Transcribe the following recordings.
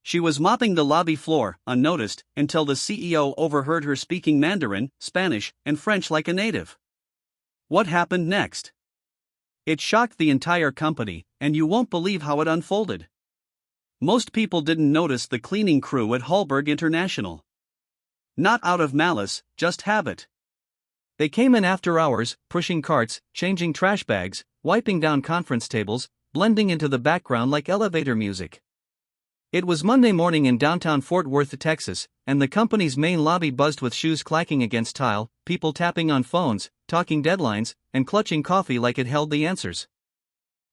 She was mopping the lobby floor, unnoticed, until the CEO overheard her speaking Mandarin, Spanish, and French like a native. What happened next? It shocked the entire company, and you won't believe how it unfolded. Most people didn't notice the cleaning crew at Hallberg International. Not out of malice, just habit. They came in after hours, pushing carts, changing trash bags, wiping down conference tables, blending into the background like elevator music. It was Monday morning in downtown Fort Worth, Texas, and the company's main lobby buzzed with shoes clacking against tile, people tapping on phones, talking deadlines, and clutching coffee like it held the answers.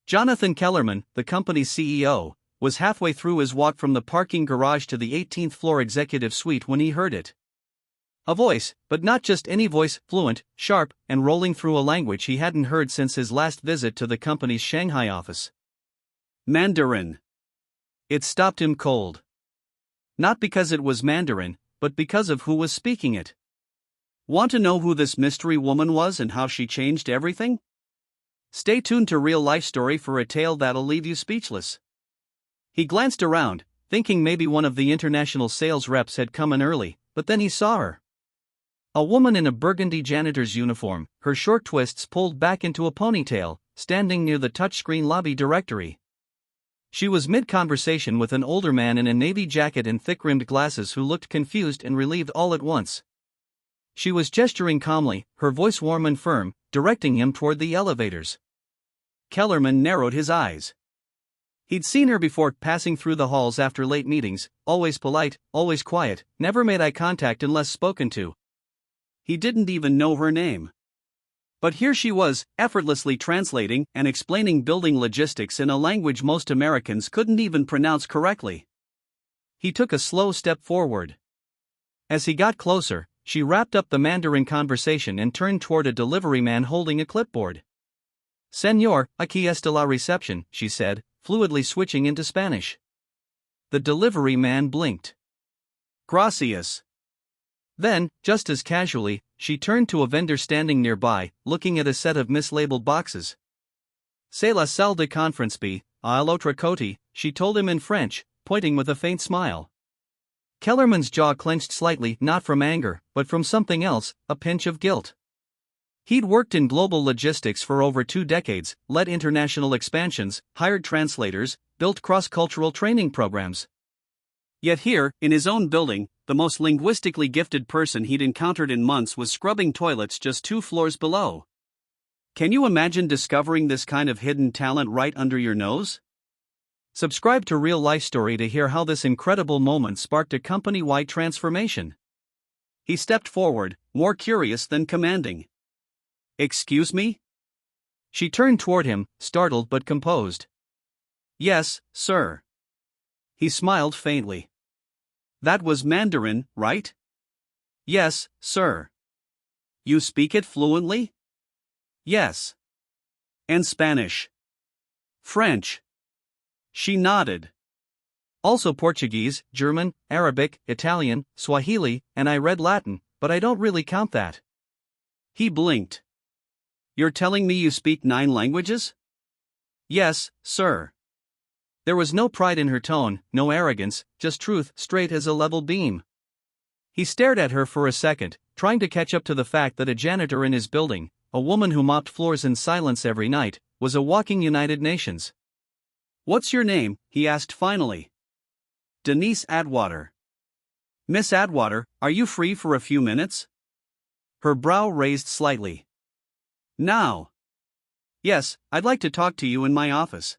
Jonathan Kellerman, the company's CEO, was halfway through his walk from the parking garage to the 18th floor executive suite when he heard it. A voice, but not just any voice, fluent, sharp, and rolling through a language he hadn't heard since his last visit to the company's Shanghai office. Mandarin. It stopped him cold. Not because it was Mandarin, but because of who was speaking it. Want to know who this mystery woman was and how she changed everything? Stay tuned to Real Life Story for a tale that'll leave you speechless. He glanced around, thinking maybe one of the international sales reps had come in early, but then he saw her. A woman in a burgundy janitor's uniform, her short twists pulled back into a ponytail, standing near the touchscreen lobby directory. She was mid-conversation with an older man in a navy jacket and thick-rimmed glasses who looked confused and relieved all at once. She was gesturing calmly, her voice warm and firm, directing him toward the elevators. Kellerman narrowed his eyes. He'd seen her before, passing through the halls after late meetings, always polite, always quiet, never made eye contact unless spoken to. He didn't even know her name. But here she was, effortlessly translating and explaining building logistics in a language most Americans couldn't even pronounce correctly. He took a slow step forward. As he got closer, she wrapped up the Mandarin conversation and turned toward a delivery man holding a clipboard. "Señor, aquí está la recepción," she said, fluidly switching into Spanish. The delivery man blinked. "Gracias." Then, just as casually, she turned to a vendor standing nearby, looking at a set of mislabeled boxes. "C'est la salle de conférence B, à l'autre côté," she told him in French, pointing with a faint smile. Kellerman's jaw clenched slightly, not from anger, but from something else, a pinch of guilt. He'd worked in global logistics for over 2 decades, led international expansions, hired translators, built cross-cultural training programs. Yet here, in his own building, the most linguistically gifted person he'd encountered in months was scrubbing toilets just 2 floors below. Can you imagine discovering this kind of hidden talent right under your nose? Subscribe to Real Life Story to hear how this incredible moment sparked a company-wide transformation. He stepped forward, more curious than commanding. "Excuse me?" She turned toward him, startled but composed. "Yes, sir." He smiled faintly. "That was Mandarin, right?" "Yes, sir." "You speak it fluently?" "Yes." "And Spanish?" "French." She nodded. "Also Portuguese, German, Arabic, Italian, Swahili, and I read Latin, but I don't really count that." He blinked. "You're telling me you speak 9 languages?" "Yes, sir." There was no pride in her tone, no arrogance, just truth, straight as a level beam. He stared at her for a second, trying to catch up to the fact that a janitor in his building, a woman who mopped floors in silence every night, was a walking United Nations. "What's your name?" he asked finally. "Denise Atwater." "Miss Atwater, are you free for a few minutes?" Her brow raised slightly. "Now?" "Yes, I'd like to talk to you in my office."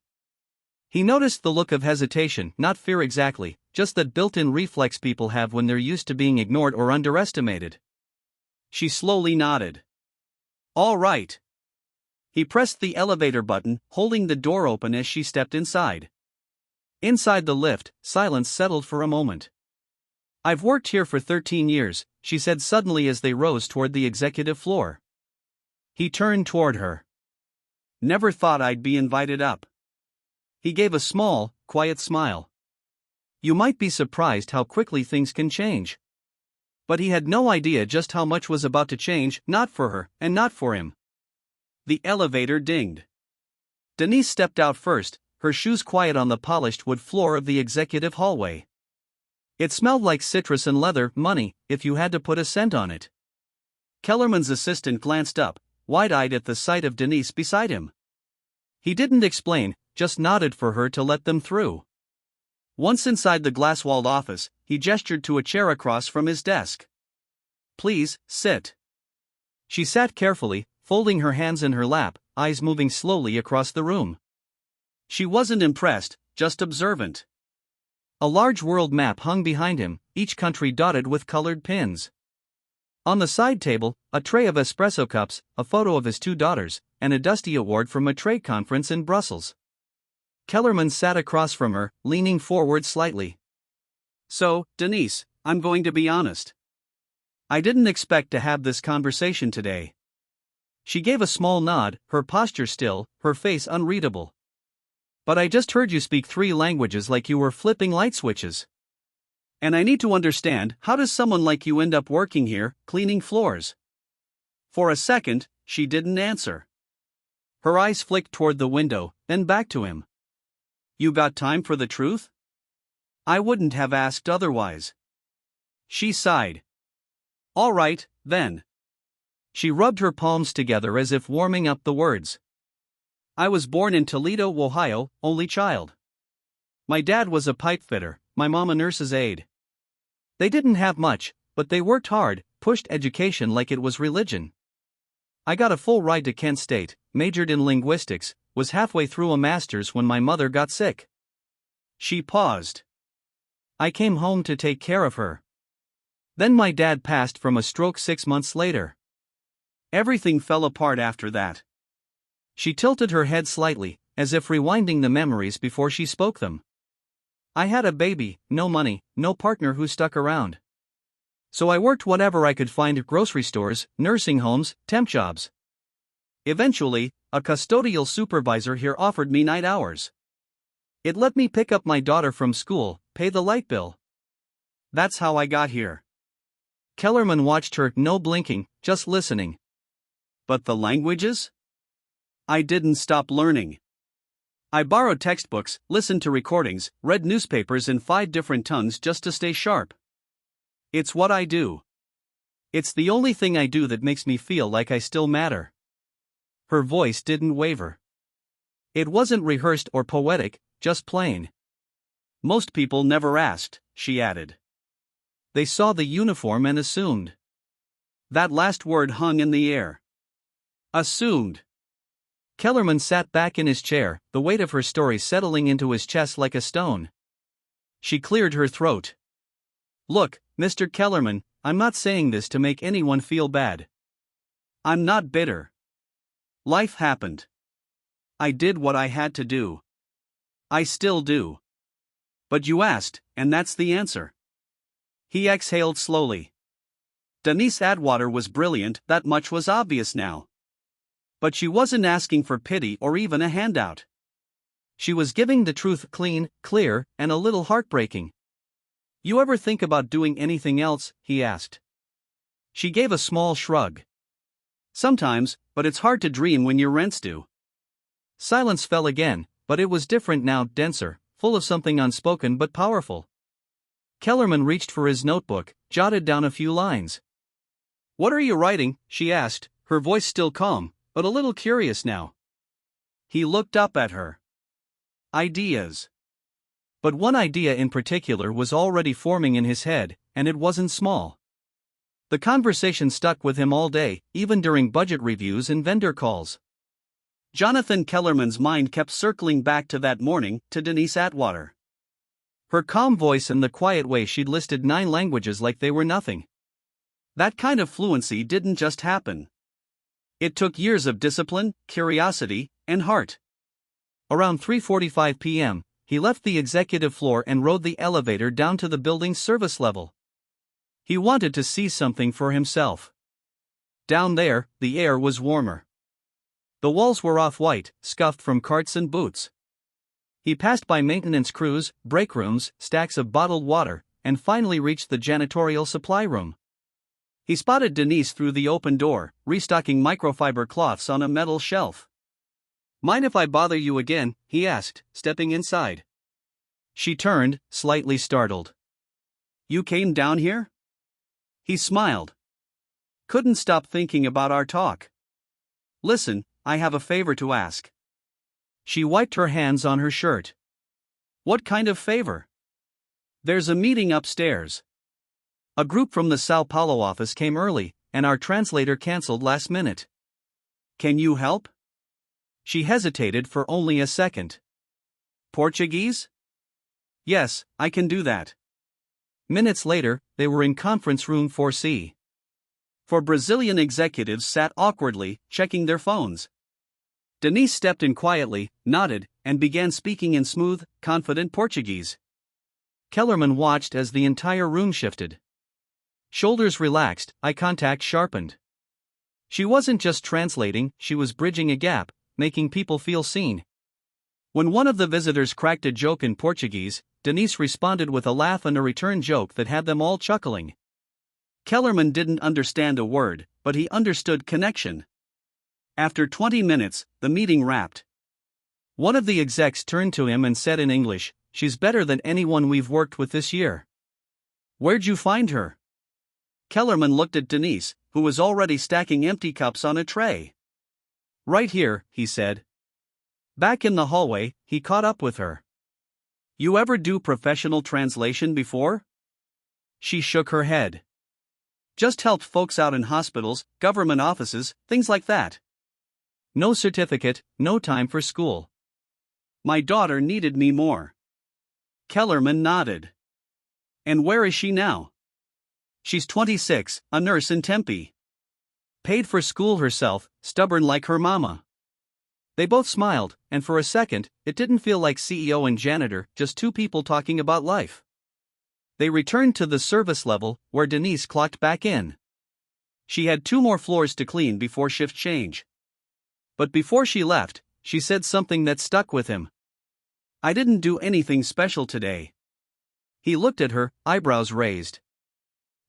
He noticed the look of hesitation, not fear exactly, just that built-in reflex people have when they're used to being ignored or underestimated. She slowly nodded. "All right." He pressed the elevator button, holding the door open as she stepped inside. Inside the lift, silence settled for a moment. "I've worked here for 13 years, she said suddenly as they rose toward the executive floor. He turned toward her. "Never thought I'd be invited up." He gave a small, quiet smile. You might be surprised how quickly things can change. But he had no idea just how much was about to change, not for her, and not for him. The elevator dinged. Denise stepped out first, her shoes quiet on the polished wood floor of the executive hallway. It smelled like citrus and leather, money, if you had to put a cent on it. Kellerman's assistant glanced up, wide-eyed at the sight of Denise beside him. He didn't explain, just nodded for her to let them through. Once inside the glass-walled office, he gestured to a chair across from his desk. "Please, sit." She sat carefully, folding her hands in her lap, eyes moving slowly across the room. She wasn't impressed, just observant. A large world map hung behind him, each country dotted with colored pins. On the side table, a tray of espresso cups, a photo of his 2 daughters, and a dusty award from a trade conference in Brussels. Kellerman sat across from her, leaning forward slightly. "So, Denise, I'm going to be honest. I didn't expect to have this conversation today." She gave a small nod, her posture still, her face unreadable. "But I just heard you speak 3 languages like you were flipping light switches. And I need to understand, how does someone like you end up working here, cleaning floors?" For a second, she didn't answer. Her eyes flicked toward the window, then back to him. "You got time for the truth? I wouldn't have asked otherwise." She sighed. "All right, then." She rubbed her palms together as if warming up the words. "I was born in Toledo, Ohio, only child. My dad was a pipe fitter, my mom a nurse's aide. They didn't have much, but they worked hard, pushed education like it was religion. I got a full ride to Kent State, majored in linguistics, was halfway through a master's when my mother got sick." She paused. "I came home to take care of her. Then my dad passed from a stroke 6 months later. Everything fell apart after that." She tilted her head slightly, as if rewinding the memories before she spoke them. "I had a baby, no money, no partner who stuck around. So I worked whatever I could find at grocery stores, nursing homes, temp jobs. Eventually, a custodial supervisor here offered me night hours. It let me pick up my daughter from school, pay the light bill. That's how I got here." Kellerman watched her, no blinking, just listening. "But the languages? I didn't stop learning. I borrowed textbooks, listened to recordings, read newspapers in 5 different tongues just to stay sharp. It's what I do. It's the only thing I do that makes me feel like I still matter." Her voice didn't waver. It wasn't rehearsed or poetic, just plain. "Most people never asked," she added. "They saw the uniform and assumed." That last word hung in the air. Assumed. Kellerman sat back in his chair, the weight of her story settling into his chest like a stone. She cleared her throat. "Look, Mr. Kellerman, I'm not saying this to make anyone feel bad. I'm not bitter. Life happened. I did what I had to do. I still do. But you asked, and that's the answer." He exhaled slowly. Denise Atwater was brilliant, that much was obvious now. But she wasn't asking for pity or even a handout. She was giving the truth, clean, clear, and a little heartbreaking. "You ever think about doing anything else?" he asked. She gave a small shrug. "Sometimes, but it's hard to dream when your rent's due." Silence fell again, but it was different now, denser, full of something unspoken but powerful. Kellerman reached for his notebook, jotted down a few lines. "What are you writing?" she asked, her voice still calm, but a little curious now. He looked up at her. "Ideas." But one idea in particular was already forming in his head, and it wasn't small. The conversation stuck with him all day, even during budget reviews and vendor calls. Jonathan Kellerman's mind kept circling back to that morning, to Denise Atwater. Her calm voice and the quiet way she'd listed 9 languages like they were nothing. That kind of fluency didn't just happen. It took years of discipline, curiosity, and heart. Around 3:45 p.m., he left the executive floor and rode the elevator down to the building's service level. He wanted to see something for himself. Down there, the air was warmer. The walls were off-white, scuffed from carts and boots. He passed by maintenance crews, break rooms, stacks of bottled water, and finally reached the janitorial supply room. He spotted Denise through the open door, restocking microfiber cloths on a metal shelf. "Mind if I bother you again?" he asked, stepping inside. She turned, slightly startled. You came down here? He smiled. Couldn't stop thinking about our talk. Listen, I have a favor to ask. She wiped her hands on her shirt. What kind of favor? There's a meeting upstairs. A group from the Sao Paulo office came early, and our translator cancelled last minute. Can you help? She hesitated for only a second. Portuguese? Yes, I can do that. Minutes later, they were in conference room 4C. Four Brazilian executives sat awkwardly, checking their phones. Denise stepped in quietly, nodded, and began speaking in smooth, confident Portuguese. Kellerman watched as the entire room shifted. Shoulders relaxed, eye contact sharpened. She wasn't just translating, she was bridging a gap, making people feel seen. When one of the visitors cracked a joke in Portuguese, Denise responded with a laugh and a return joke that had them all chuckling. Kellerman didn't understand a word, but he understood connection. After 20 minutes, the meeting wrapped. One of the execs turned to him and said in English, "She's better than anyone we've worked with this year." "Where'd you find her?" Kellerman looked at Denise, who was already stacking empty cups on a tray. "Right here," he said. Back in the hallway, he caught up with her. "You ever do professional translation before?" She shook her head. "Just helped folks out in hospitals, government offices, things like that." "No certificate, no time for school." "My daughter needed me more." Kellerman nodded. "And where is she now?" "She's 26, a nurse in Tempe. Paid for school herself, stubborn like her mama." They both smiled, and for a second, it didn't feel like CEO and janitor, just two people talking about life. They returned to the service level, where Denise clocked back in. She had 2 more floors to clean before shift change. But before she left, she said something that stuck with him. "I didn't do anything special today." He looked at her, eyebrows raised.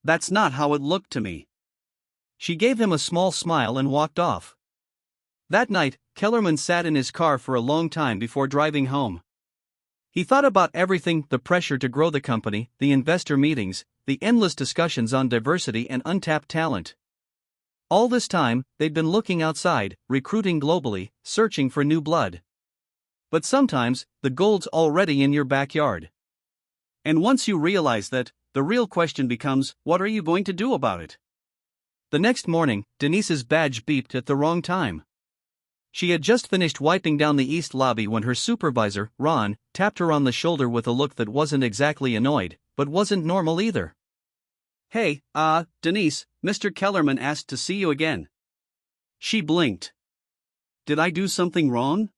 "That's not how it looked to me." She gave him a small smile and walked off. That night, Kellerman sat in his car for a long time before driving home. He thought about everything: the pressure to grow the company, the investor meetings, the endless discussions on diversity and untapped talent. All this time, they'd been looking outside, recruiting globally, searching for new blood. But sometimes, the gold's already in your backyard. And once you realize that, the real question becomes, what are you going to do about it? The next morning, Denise's badge beeped at the wrong time. She had just finished wiping down the east lobby when her supervisor, Ron, tapped her on the shoulder with a look that wasn't exactly annoyed, but wasn't normal either. "Hey, Denise, Mr. Kellerman asked to see you again." She blinked. "Did I do something wrong?"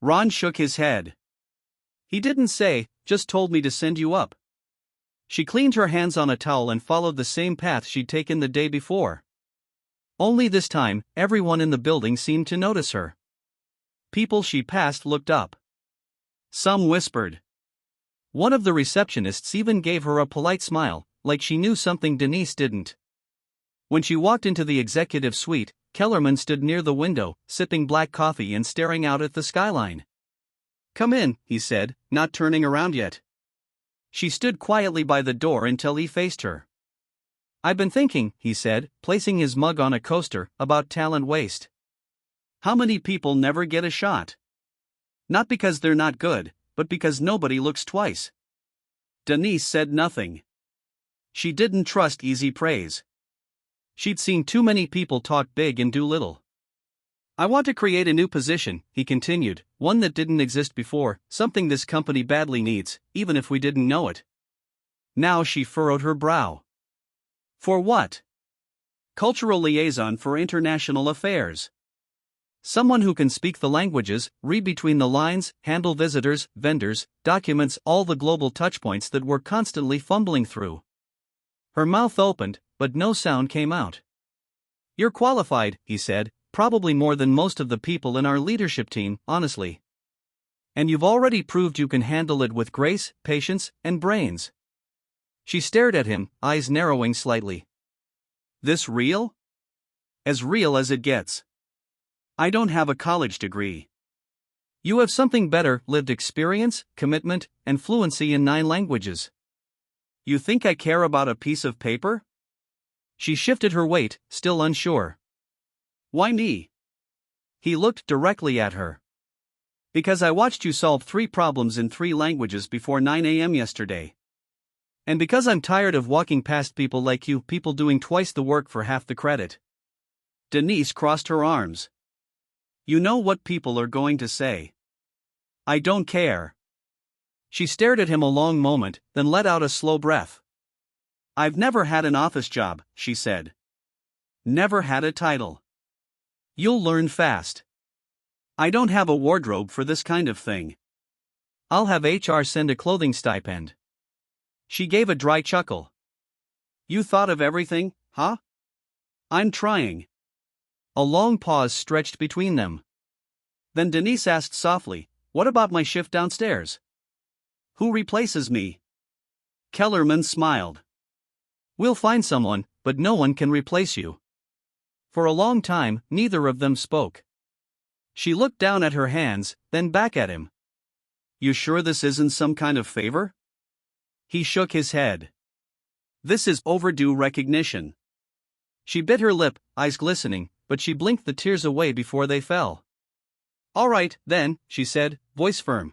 Ron shook his head. "He didn't say, just told me to send you up." She cleaned her hands on a towel and followed the same path she'd taken the day before. Only this time, everyone in the building seemed to notice her. People she passed looked up. Some whispered. One of the receptionists even gave her a polite smile, like she knew something Denise didn't. When she walked into the executive suite, Kellerman stood near the window, sipping black coffee and staring out at the skyline. "Come in," he said, not turning around yet. She stood quietly by the door until he faced her. "I've been thinking," he said, placing his mug on a coaster, "about talent waste. How many people never get a shot? Not because they're not good, but because nobody looks twice." Denise said nothing. She didn't trust easy praise. She'd seen too many people talk big and do little. "I want to create a new position," he continued, "one that didn't exist before, something this company badly needs, even if we didn't know it." Now she furrowed her brow. "For what?" "Cultural liaison for international affairs. Someone who can speak the languages, read between the lines, handle visitors, vendors, documents, all the global touchpoints that we're constantly fumbling through." Her mouth opened, but no sound came out. "You're qualified," he said, "probably more than most of the people in our leadership team, honestly. And you've already proved you can handle it with grace, patience, and brains." She stared at him, eyes narrowing slightly. "This real?" "As real as it gets. I don't have a college degree." "You have something better: lived experience, commitment, and fluency in 9 languages. You think I care about a piece of paper? She shifted her weight, still unsure. Why me? He looked directly at her. Because I watched you solve 3 problems in 3 languages before 9 a.m. yesterday. And because I'm tired of walking past people like you, people doing twice the work for half the credit. Denise crossed her arms. You know what people are going to say. I don't care. She stared at him a long moment, then let out a slow breath. I've never had an office job, she said. Never had a title. You'll learn fast. I don't have a wardrobe for this kind of thing. I'll have HR send a clothing stipend. She gave a dry chuckle. You thought of everything, huh? I'm trying. A long pause stretched between them. Then Denise asked softly, what about my shift downstairs? Who replaces me? Kellerman smiled. We'll find someone, but no one can replace you. For a long time, neither of them spoke. She looked down at her hands, then back at him. You sure this isn't some kind of favor? He shook his head. This is overdue recognition. She bit her lip, eyes glistening, but she blinked the tears away before they fell. All right, then, she said, voice firm.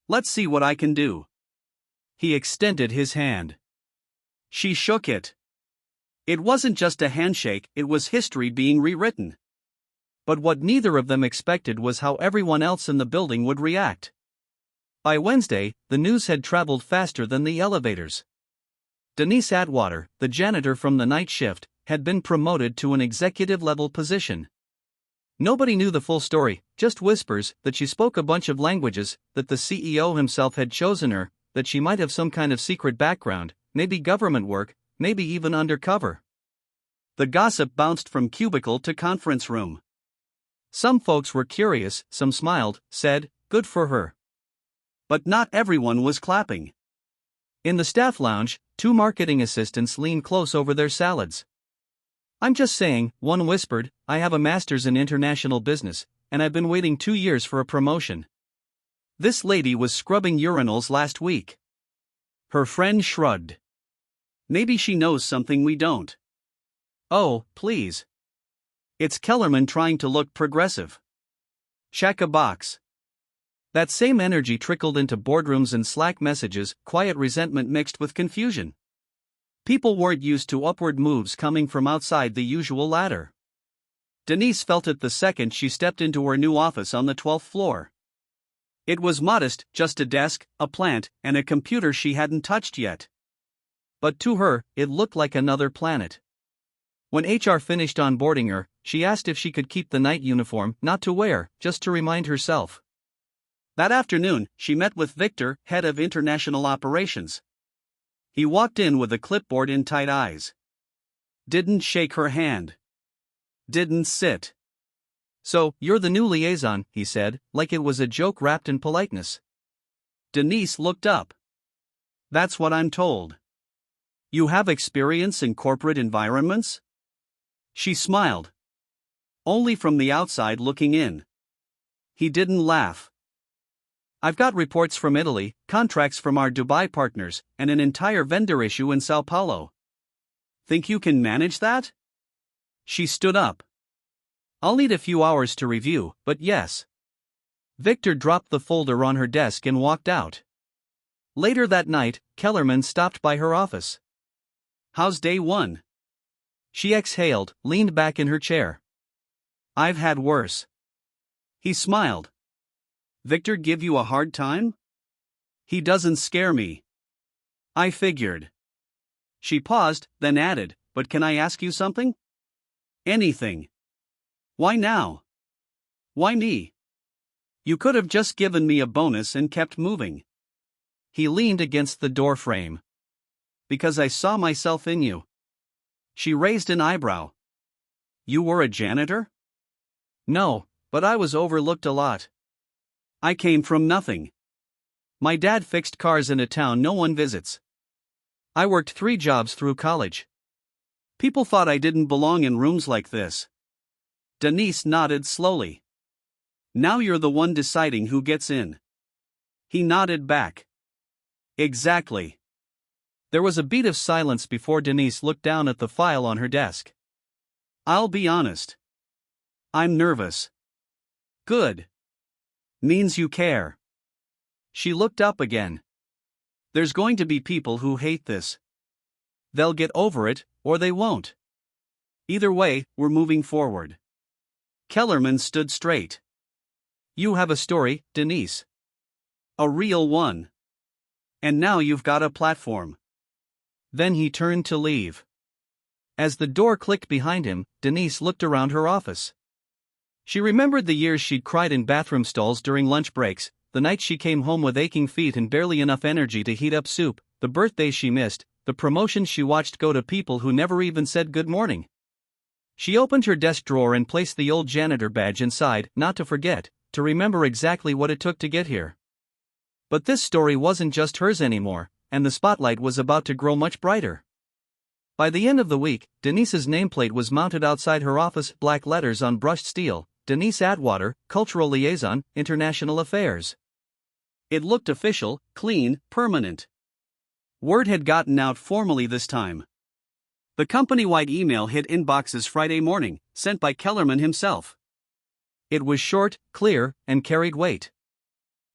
Let's see what I can do. He extended his hand. She shook it. It wasn't just a handshake, it was history being rewritten. But what neither of them expected was how everyone else in the building would react. By Wednesday, the news had traveled faster than the elevators. Denise Atwater, the janitor from the night shift, had been promoted to an executive-level position. Nobody knew the full story, just whispers that she spoke a bunch of languages, that the CEO himself had chosen her, that she might have some kind of secret background, maybe government work, maybe even undercover. The gossip bounced from cubicle to conference room. Some folks were curious, some smiled, said, good for her. But not everyone was clapping. In the staff lounge, 2 marketing assistants leaned close over their salads. I'm just saying, one whispered, I have a master's in international business, and I've been waiting 2 years for a promotion. This lady was scrubbing urinals last week. Her friend shrugged. Maybe she knows something we don't. Oh, please. It's Kellerman trying to look progressive. Check a box. That same energy trickled into boardrooms and Slack messages, quiet resentment mixed with confusion. People weren't used to upward moves coming from outside the usual ladder. Denise felt it the second she stepped into her new office on the 12th floor. It was modest, just a desk, a plant, and a computer she hadn't touched yet. But to her, it looked like another planet. When HR finished onboarding her, she asked if she could keep the night uniform, not to wear, just to remind herself. That afternoon, she met with Victor, head of international operations. He walked in with a clipboard in tight eyes. Didn't shake her hand. Didn't sit. So, you're the new liaison, he said, like it was a joke wrapped in politeness. Denise looked up. That's what I'm told. You have experience in corporate environments? She smiled. Only from the outside looking in. He didn't laugh. I've got reports from Italy, contracts from our Dubai partners, and an entire vendor issue in Sao Paulo. Think you can manage that? She stood up. I'll need a few hours to review, but yes. Victor dropped the folder on her desk and walked out. Later that night, Kellerman stopped by her office. How's day 1? She exhaled, leaned back in her chair. I've had worse. He smiled. Victor give you a hard time? He doesn't scare me. I figured. She paused, then added, but can I ask you something? Anything. Why now? Why me? You could have just given me a bonus and kept moving. He leaned against the door frame. Because I saw myself in you. She raised an eyebrow. You were a janitor? No, but I was overlooked a lot. I came from nothing. My dad fixed cars in a town no one visits. I worked 3 jobs through college. People thought I didn't belong in rooms like this. Denise nodded slowly. Now you're the one deciding who gets in. He nodded back. Exactly. There was a beat of silence before Denise looked down at the file on her desk. I'll be honest. I'm nervous. Good. Means you care. She looked up again. There's going to be people who hate this. They'll get over it, or they won't. Either way, we're moving forward. Kellerman stood straight. You have a story, Denise. A real one. And now you've got a platform. Then he turned to leave. As the door clicked behind him, Denise looked around her office. She remembered the years she'd cried in bathroom stalls during lunch breaks, the nights she came home with aching feet and barely enough energy to heat up soup, the birthdays she missed, the promotions she watched go to people who never even said good morning. She opened her desk drawer and placed the old janitor badge inside, not to forget, to remember exactly what it took to get here. But this story wasn't just hers anymore, and the spotlight was about to grow much brighter. By the end of the week, Denise's nameplate was mounted outside her office, black letters on brushed steel, Denise Atwater, Cultural Liaison, International Affairs. It looked official, clean, permanent. Word had gotten out formally this time. The company-wide email hit inboxes Friday morning, sent by Kellerman himself. It was short, clear, and carried weight.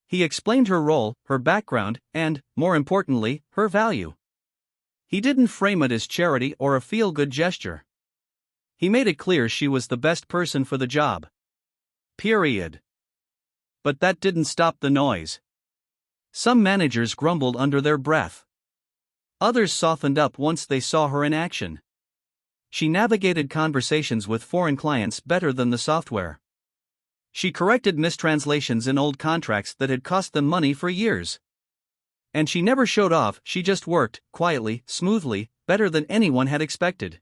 He explained her role, her background, and, more importantly, her value. He didn't frame it as charity or a feel-good gesture. He made it clear she was the best person for the job. Period. But that didn't stop the noise. Some managers grumbled under their breath. Others softened up once they saw her in action. She navigated conversations with foreign clients better than the software. She corrected mistranslations in old contracts that had cost them money for years. And she never showed off, she just worked, quietly, smoothly, better than anyone had expected.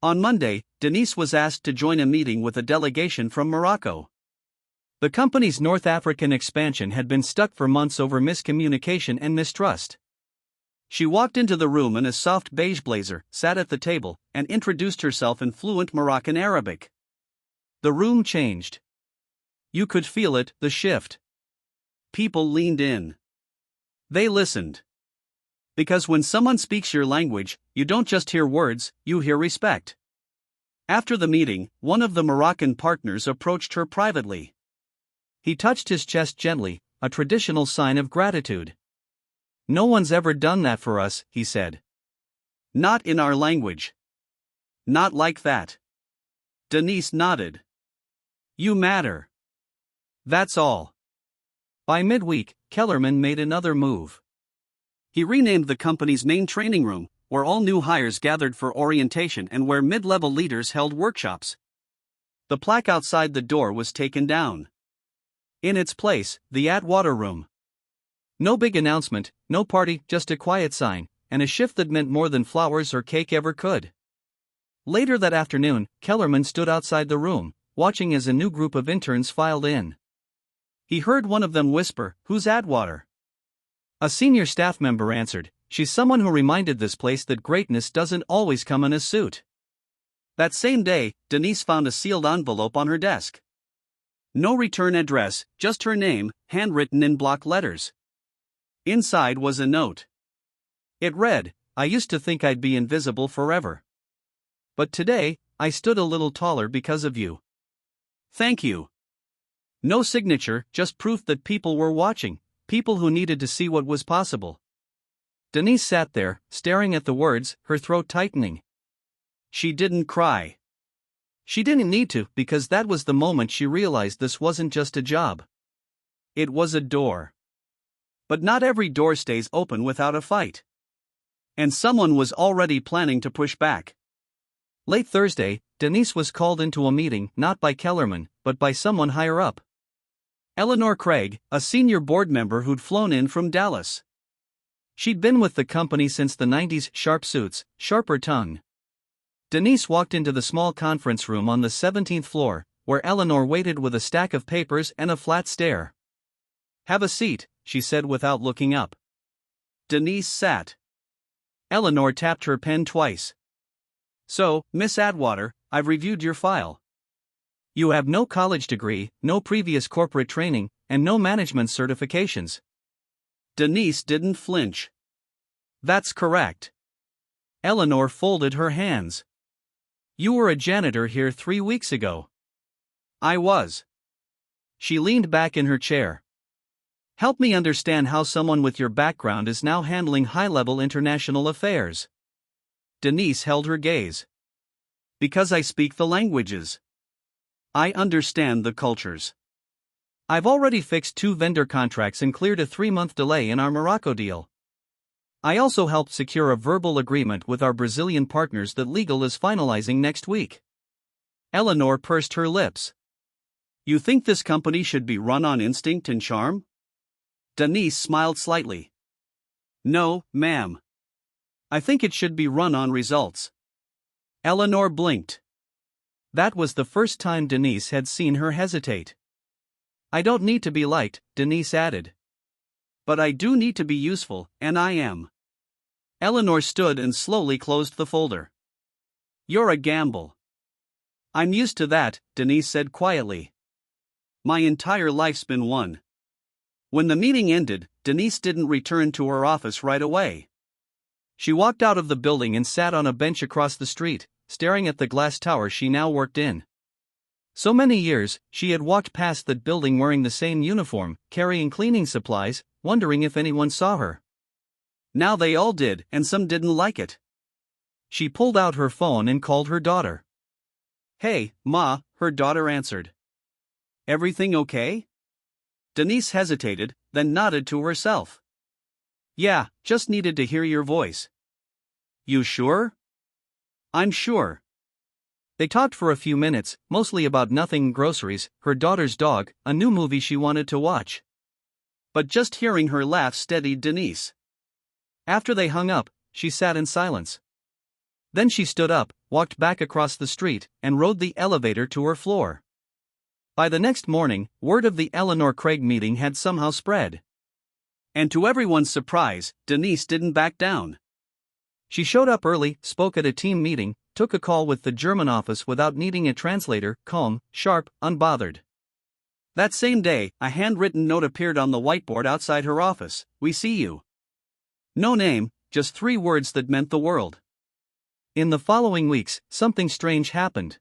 On Monday, Denise was asked to join a meeting with a delegation from Morocco. The company's North African expansion had been stuck for months over miscommunication and mistrust. She walked into the room in a soft beige blazer, sat at the table, and introduced herself in fluent Moroccan Arabic. The room changed. You could feel it, the shift. People leaned in. They listened. Because when someone speaks your language, you don't just hear words, you hear respect. After the meeting, one of the Moroccan partners approached her privately. He touched his chest gently, a traditional sign of gratitude. No one's ever done that for us, he said. Not in our language. Not like that. Denise nodded. You matter. That's all. By midweek, Kellerman made another move. He renamed the company's main training room, where all new hires gathered for orientation and where mid-level leaders held workshops. The plaque outside the door was taken down. In its place, the Atwater room. No big announcement, no party, just a quiet sign, and a shift that meant more than flowers or cake ever could. Later that afternoon, Kellerman stood outside the room, watching as a new group of interns filed in. He heard one of them whisper, "Who's Atwater?" A senior staff member answered, "She's someone who reminded this place that greatness doesn't always come in a suit." That same day, Denise found a sealed envelope on her desk. No return address, just her name, handwritten in block letters. Inside was a note. It read, "I used to think I'd be invisible forever. But today, I stood a little taller because of you. Thank you." No signature, just proof that people were watching, people who needed to see what was possible. Denise sat there, staring at the words, her throat tightening. She didn't cry. She didn't need to, because that was the moment she realized this wasn't just a job. It was a door. But not every door stays open without a fight. And someone was already planning to push back. Late Thursday, Denise was called into a meeting not by Kellerman, but by someone higher up. Eleanor Craig, a senior board member who'd flown in from Dallas. She'd been with the company since the 90s, sharp suits, sharper tongue. Denise walked into the small conference room on the 17th floor, where Eleanor waited with a stack of papers and a flat stare. "Have a seat," she said without looking up. Denise sat. Eleanor tapped her pen twice. "So, Miss Atwater, I've reviewed your file. You have no college degree, no previous corporate training, and no management certifications." Denise didn't flinch. That's correct. Eleanor folded her hands. You were a janitor here 3 weeks ago. I was. She leaned back in her chair. Help me understand how someone with your background is now handling high-level international affairs. Denise held her gaze. Because I speak the languages. I understand the cultures. I've already fixed 2 vendor contracts and cleared a 3-month delay in our Morocco deal. I also helped secure a verbal agreement with our Brazilian partners that legal is finalizing next week. Eleanor pursed her lips. You think this company should be run on instinct and charm? Denise smiled slightly. No, ma'am. I think it should be run on results. Eleanor blinked. That was the first time Denise had seen her hesitate. I don't need to be liked, Denise added. But I do need to be useful, and I am. Eleanor stood and slowly closed the folder. You're a gamble. I'm used to that, Denise said quietly. My entire life's been one. When the meeting ended, Denise didn't return to her office right away. She walked out of the building and sat on a bench across the street, staring at the glass tower she now worked in. So many years, she had walked past that building wearing the same uniform, carrying cleaning supplies, wondering if anyone saw her. Now they all did, and some didn't like it. She pulled out her phone and called her daughter. Hey, Ma, her daughter answered. Everything okay? Denise hesitated, then nodded to herself. Yeah, just needed to hear your voice. You sure? I'm sure. They talked for a few minutes, mostly about nothing, groceries, her daughter's dog, a new movie she wanted to watch. But just hearing her laugh steadied Denise. After they hung up, she sat in silence. Then she stood up, walked back across the street, and rode the elevator to her floor. By the next morning, word of the Eleanor Craig meeting had somehow spread. And to everyone's surprise, Denise didn't back down. She showed up early, spoke at a team meeting, took a call with the German office without needing a translator, calm, sharp, unbothered. That same day, a handwritten note appeared on the whiteboard outside her office. We see you. No name, just 3 words that meant the world. In the following weeks, something strange happened.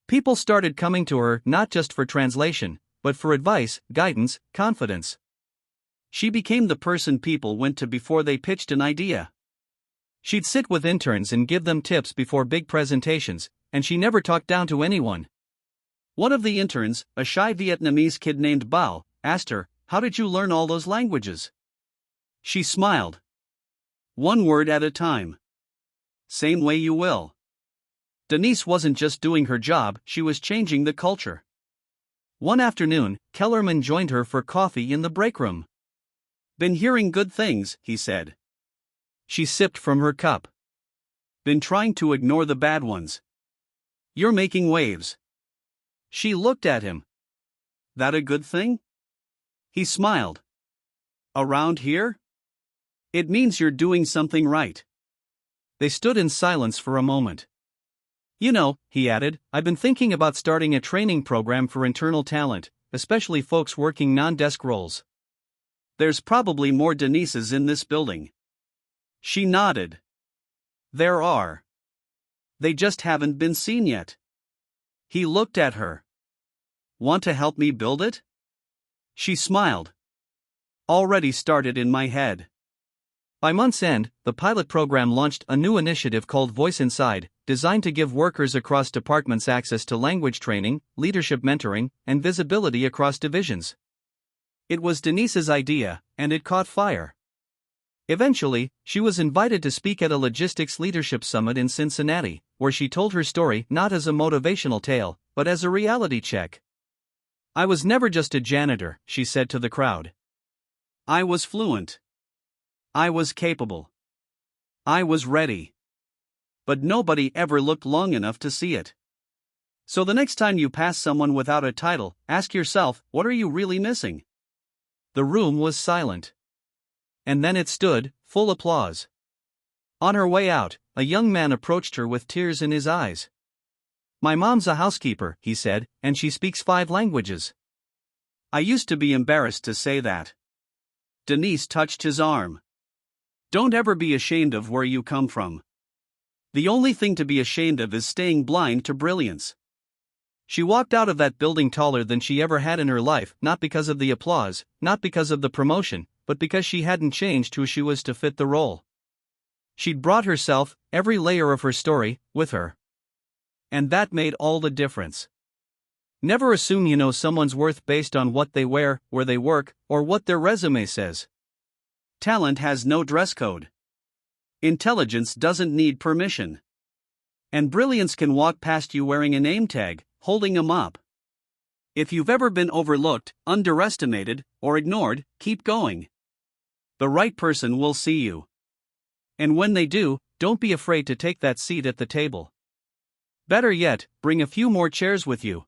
People started coming to her not just for translation, but for advice, guidance, confidence. She became the person people went to before they pitched an idea. She'd sit with interns and give them tips before big presentations, and she never talked down to anyone. One of the interns, a shy Vietnamese kid named Bao, asked her, "How did you learn all those languages?" She smiled. "1 word at a time. Same way you will." Denise wasn't just doing her job, she was changing the culture. One afternoon, Kellerman joined her for coffee in the break room. Been hearing good things, he said. She sipped from her cup. Been trying to ignore the bad ones. You're making waves. She looked at him. That a good thing? He smiled. Around here? It means you're doing something right. They stood in silence for a moment. You know, he added, I've been thinking about starting a training program for internal talent, especially folks working non-desk roles. There's probably more Denises in this building. She nodded. There are. They just haven't been seen yet. He looked at her. Want to help me build it? She smiled. Already started in my head. By month's end, the pilot program launched a new initiative called Voice Inside, designed to give workers across departments access to language training, leadership mentoring, and visibility across divisions. It was Denise's idea, and it caught fire. Eventually, she was invited to speak at a logistics leadership summit in Cincinnati, where she told her story not as a motivational tale, but as a reality check. I was never just a janitor, she said to the crowd. I was fluent. I was capable. I was ready. But nobody ever looked long enough to see it. So the next time you pass someone without a title, ask yourself, what are you really missing? The room was silent. And then it stood, full applause. On her way out, a young man approached her with tears in his eyes. My mom's a housekeeper, he said, and she speaks 5 languages. I used to be embarrassed to say that. Denise touched his arm. Don't ever be ashamed of where you come from. The only thing to be ashamed of is staying blind to brilliance. She walked out of that building taller than she ever had in her life, not because of the applause, not because of the promotion, but because she hadn't changed who she was to fit the role. She'd brought herself, every layer of her story, with her. And that made all the difference. Never assume you know someone's worth based on what they wear, where they work, or what their resume says. Talent has no dress code. Intelligence doesn't need permission. And brilliance can walk past you wearing a name tag, holding a mop. If you've ever been overlooked, underestimated, or ignored, keep going. The right person will see you. And when they do, don't be afraid to take that seat at the table. Better yet, bring a few more chairs with you.